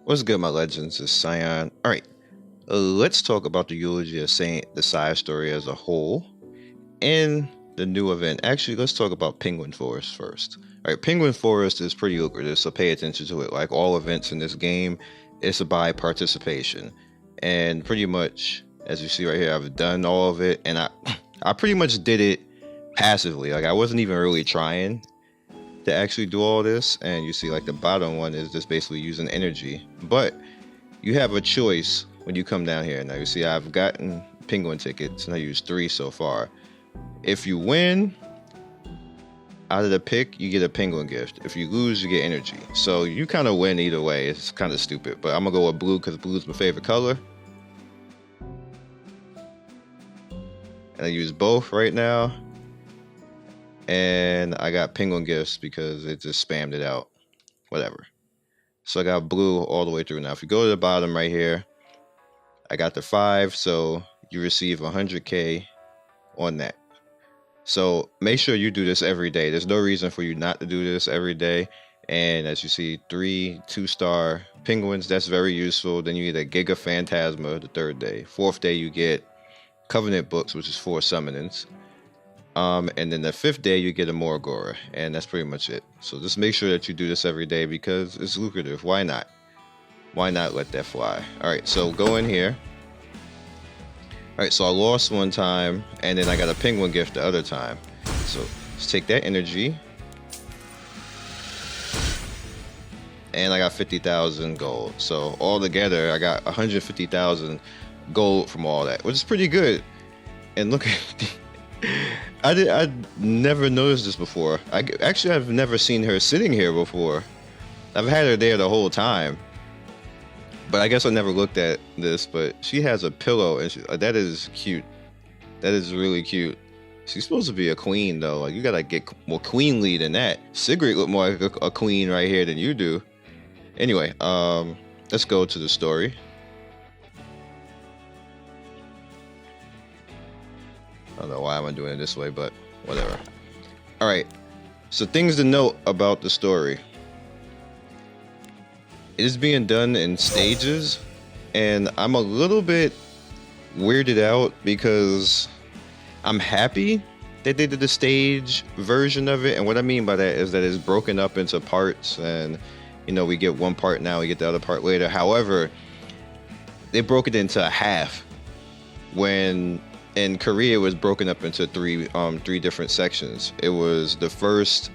What's good, my legends? It's Scion. All right, let's talk about the eulogy of Saint, the side story as a whole, and the new event. Actually, let's talk about Penguin Forest first. All right, Penguin Forest is pretty lucrative, so pay attention to it. Like all events in this game, it's by participation, and pretty much, as you see right here, I've done all of it, and I pretty much did it passively. Like I wasn't even really trying to actually do all this, and you see like the bottom one is just basically using energy, but you have a choice when you come down here. Now you see I've gotten penguin tickets and I used 3 so far. If you win out of the pick, you get a penguin gift. If you lose, you get energy, so you kind of win either way. It's kind of stupid, but I'm gonna go with blue because blue is my favorite color, and I use both right now. And I got penguin gifts because it just spammed it out. Whatever. So I got blue all the way through. Now, if you go to the bottom right here, I got the 5. So you receive 100K on that. So make sure you do this every day. There's no reason for you not to do this every day. And as you see, 3 2-star penguins. That's very useful. Then you get a Giga Phantasma the 3rd day. 4th day, you get Covenant Books, which is 4 summonings. And then the 5th day you get a Morgora, and that's pretty much it. So just make sure that you do this every day because it's lucrative. Why not? Why not let that fly? All right, so go in here. All right, so I lost one time, and then I got a penguin gift the other time. So let's take that energy, and I got 50,000 gold. So all together, I got 150,000 gold from all that, which is pretty good. And look at the I never noticed this before. I've never seen her sitting here before. I've had her there the whole time, but I guess I never looked at this. But she has a pillow, and that is cute. That is really cute. She's supposed to be a queen, though. Like you gotta get more queenly than that. Sigrid look more like a queen right here than you do. Anyway, let's go to the story. I don't know why I'm doing it this way, but whatever. All right, so things to note about the story. It is being done in stages, and I'm a little bit weirded out because I'm happy that they did the stage version of it. And what I mean by that is that it's broken up into parts, and you know, we get one part now, we get the other part later. However, they broke it into a half when in Korea it was broken up into three different sections. It was the first,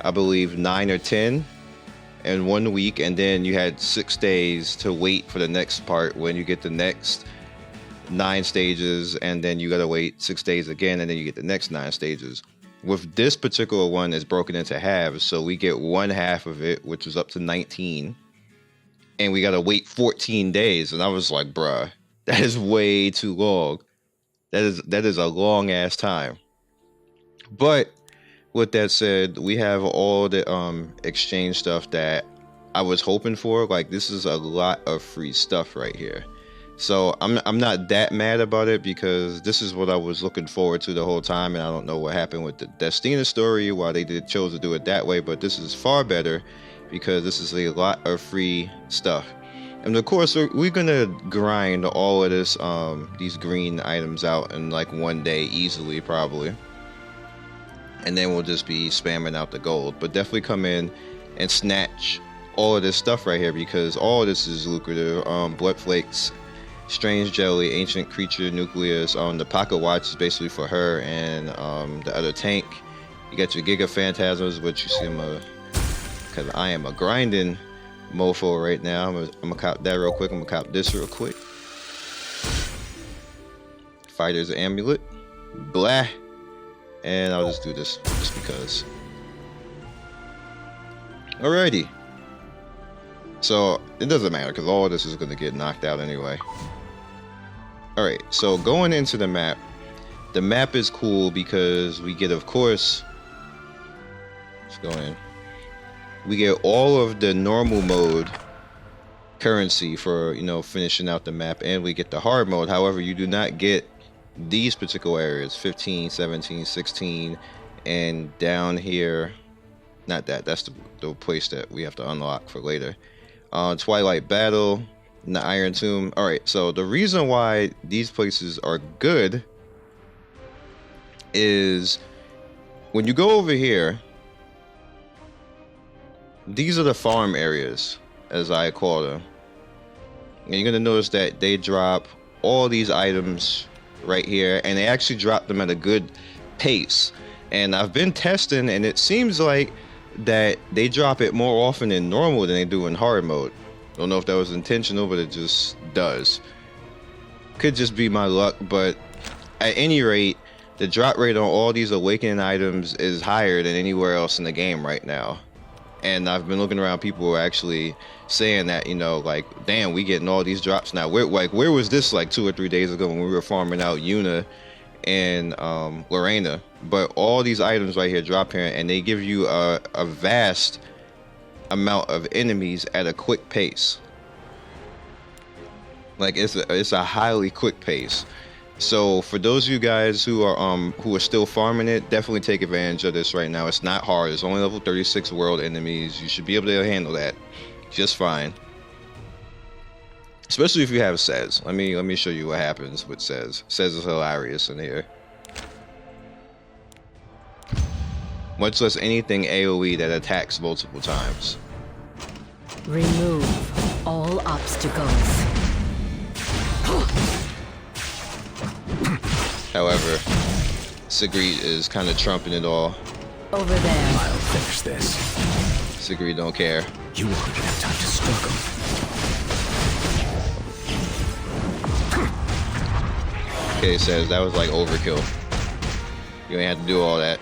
I believe, 9 or 10 in 1 week, and then you had 6 days to wait for the next part when you get the next 9 stages, and then you gotta wait 6 days again, and then you get the next 9 stages. With this particular one, it's broken into halves, so we get one half of it, which was up to 19, and we gotta wait 14 days. And I was like, bruh, that is way too long. That is a long ass time. But with that said, we have all the exchange stuff that I was hoping for. Like, this is a lot of free stuff right here. So I'm not that mad about it because this is what I was looking forward to the whole time, and I don't know what happened with the Diene story, why they chose to do it that way, but this is far better because this is a lot of free stuff. And of course, we're gonna grind all of this, these green items out in like 1 day easily, probably. And then we'll just be spamming out the gold. But definitely come in and snatch all of this stuff right here because all of this is lucrative. Blood flakes, strange jelly, ancient creature nucleus. The pocket watch is basically for her and the other tank. You got your Giga Phantasmas, which you see because I am a grinding mofo right now. I'm gonna cop that real quick. I'm gonna cop this real quick. Fighter's amulet, blah, and I'll just do this just because. Alrighty, so it doesn't matter because all of this is gonna get knocked out anyway. Alright, so going into the map is cool because we get, of course, let's go in. We get all of the normal mode currency for, you know, finishing out the map, and we get the hard mode. However, you do not get these particular areas, 15, 17, 16, and down here, not that, that's the place that we have to unlock for later. Twilight Battle, and the Iron Tomb. All right, so the reason why these places are good is when you go over here, these are the farm areas, as I call them. And you're gonna notice that they drop all these items right here, and they actually drop them at a good pace. And I've been testing, and it seems like that they drop it more often in normal than they do in hard mode. Don't know if that was intentional, but it just does. Could just be my luck, but at any rate, the drop rate on all these awakening items is higher than anywhere else in the game right now. And I've been looking around, people are actually saying that, you know, like, damn, we getting all these drops now. Where was this like 2 or 3 days ago when we were farming out Yuna and Lorina? But all these items right here drop here, and they give you a vast amount of enemies at a quick pace. Like, it's a highly quick pace. So for those of you guys who are still farming it, definitely take advantage of this right now. It's not hard. It's only level 36 world enemies. You should be able to handle that just fine. Especially if you have Says. Let me show you what happens with Says. Says is hilarious in here. Much less anything AoE that attacks multiple times. Remove all obstacles. However, Sigrid is kind of trumping it all. Over there. I'll finish this. Sigrid don't care. You won't have time to struggle. Okay, Says, that was like overkill. You ain't have to do all that.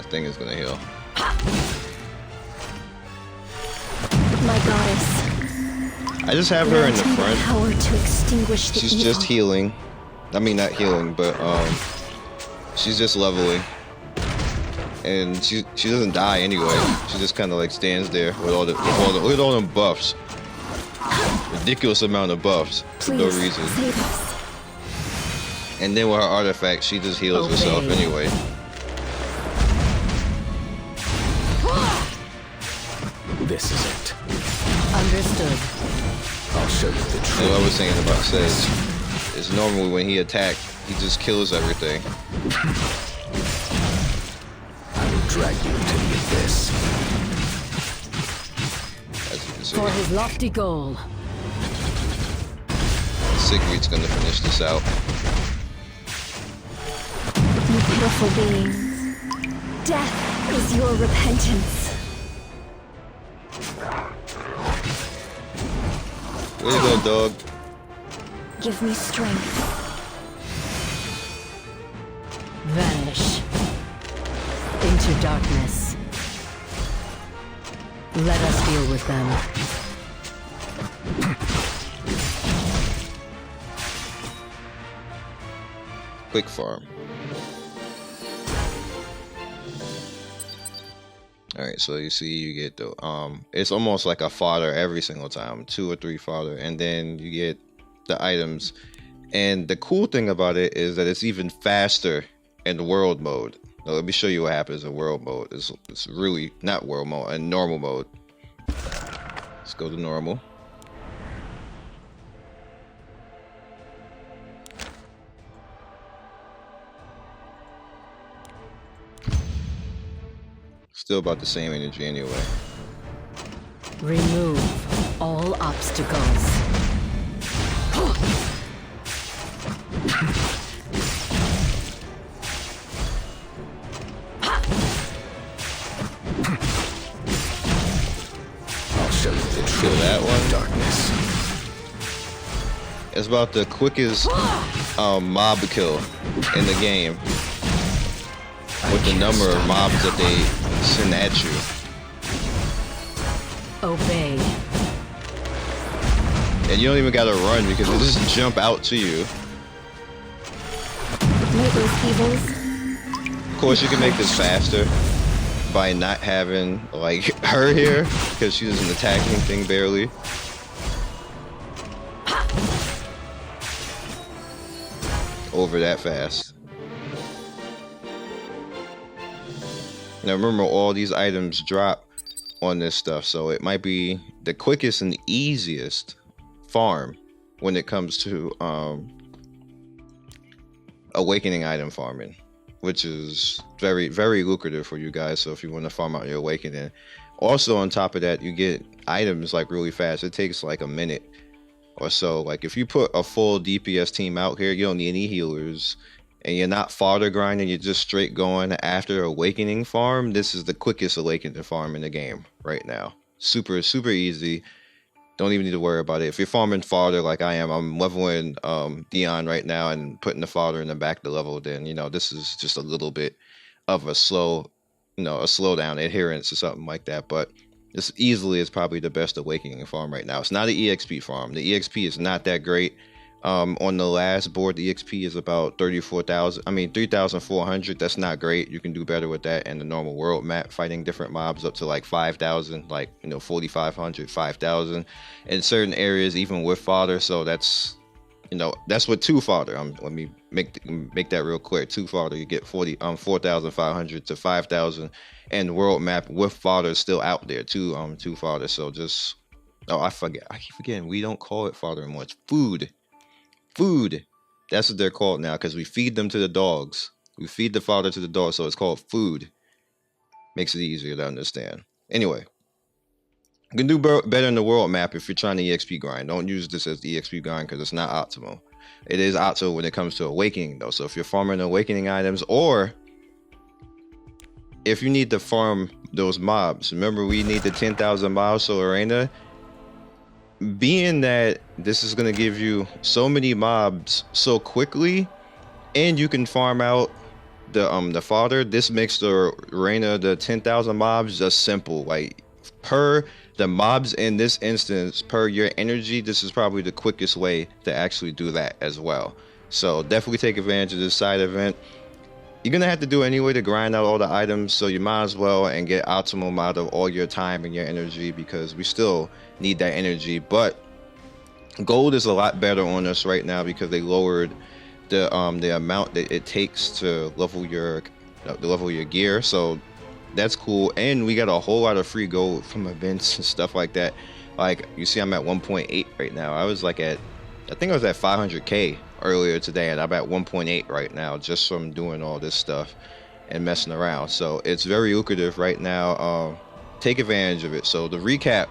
Thing is gonna heal. My goddess. I just have her in the front. Power to extinguish the She's evil. just healing. I mean, not healing, but she's just leveling, and she doesn't die anyway. She just kind of like stands there with all them buffs. Ridiculous amount of buffs for no reason. Save us. And then with her artifact, she just heals herself anyway. This is it. Understood. I'll show you the truth. And what I was saying about Says is normally when he attacks, he just kills everything. I will drag you into the abyss. As you can see. For his lofty goal. Sigrid's gonna finish this out. You pitiful beings. Death is your repentance. Way to go, dog. Give me strength. Vanish into darkness. Let us deal with them. Quick farm. Alright, so you see you get the it's almost like a fodder every single time, 2 or 3 fodder, and then you get the items. And the cool thing about it is that it's even faster in world mode. Now, let me show you what happens in world mode. It's really not world mode, in normal mode. Let's go to normal. Still about the same energy anyway. Remove all obstacles. I'll show you the truth. Kill that one. Darkness. It's about the quickest mob kill in the game. With the number of mobs that they send at you. Obey. And you don't even gotta run because they just jump out to you. Meet those evils. Of course, you can make this faster by not having like her here because she doesn't attack anything barely. over that fast. Now remember, all these items drop on this stuff, so it might be the quickest and easiest farm when it comes to awakening item farming, which is very, very lucrative for you guys. So if you want to farm out your awakening, also on top of that, you get items like really fast. It takes like a minute or so. Like if you put a full DPS team out here, you don't need any healers, and you're not fodder grinding, you're just straight going after awakening farm. This is the quickest awakening farm in the game right now. Super, super easy. Don't even need to worry about it. If you're farming fodder like I am, I'm leveling Diene right now and putting the fodder in the back to level, then, you know, this is just a little bit of a slow, you know, a slowdown adherence or something like that. But this easily is probably the best awakening farm right now. It's not an EXP farm. The EXP is not that great. On the last board, the EXP is about 3,400. That's not great. You can do better with that in the normal world map, fighting different mobs up to like 5,000, like, you know, 4,500, 5,000 in certain areas, even with fodder. So that's, you know, that's with 2 fodder. Let me make that real clear. 2 fodder, you get 4,500 to 5,000, and world map with fodder still out there. 2 fodder. So just, oh, I keep forgetting, we don't call it fodder anymore. It's food. Food, that's what they're called now, because we feed them to the dogs. We feed the fodder to the dogs, so it's called food. Makes it easier to understand. Anyway, you can do better in the world map if you're trying to EXP grind. Don't use this as the EXP grind because it's not optimal. It is optimal when it comes to awakening though. So if you're farming awakening items, or if you need to farm those mobs, remember we need the 10,000 mobs. So Lorina, being that this is going to give you so many mobs so quickly, and you can farm out the fodder, this makes the Lorina, the 10,000 mobs, just simple. Like per the mobs in this instance, per your energy, this is probably the quickest way to actually do that as well. So definitely take advantage of this side event. You're gonna have to do it anyway to grind out all the items, so you might as well and get optimum out of all your time and your energy, because we still need that energy. But gold is a lot better on us right now because they lowered the amount that it takes to level your gear, so that's cool. And we got a whole lot of free gold from events and stuff like that. Like you see, I'm at 1.8 right now. I was like I think I was at 500k earlier today, and I'm at 1.8 right now just from doing all this stuff and messing around. So it's very lucrative right now. Take advantage of it. So to recap,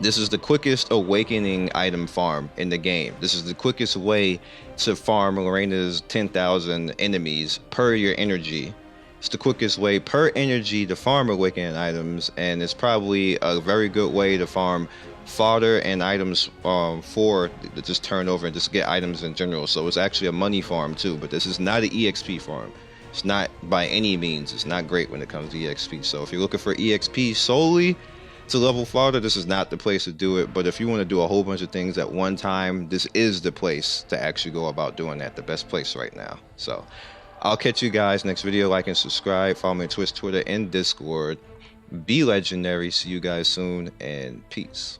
this is the quickest awakening item farm in the game. This is the quickest way to farm Lorina's 10,000 enemies per your energy. It's the quickest way per energy to farm awakening items, and it's probably a very good way to farm fodder and items for just turnover and just get items in general. So it's actually a money farm too, but this is not an EXP farm. It's not by any means. It's not great when it comes to EXP. So if you're looking for EXP solely to level fodder, this is not the place to do it. But if you want to do a whole bunch of things at one time, this is the place to actually go about doing that. The best place right now. So I'll catch you guys next video. Like and subscribe. Follow me on Twitch, Twitter, and Discord. Be legendary. See you guys soon, and peace.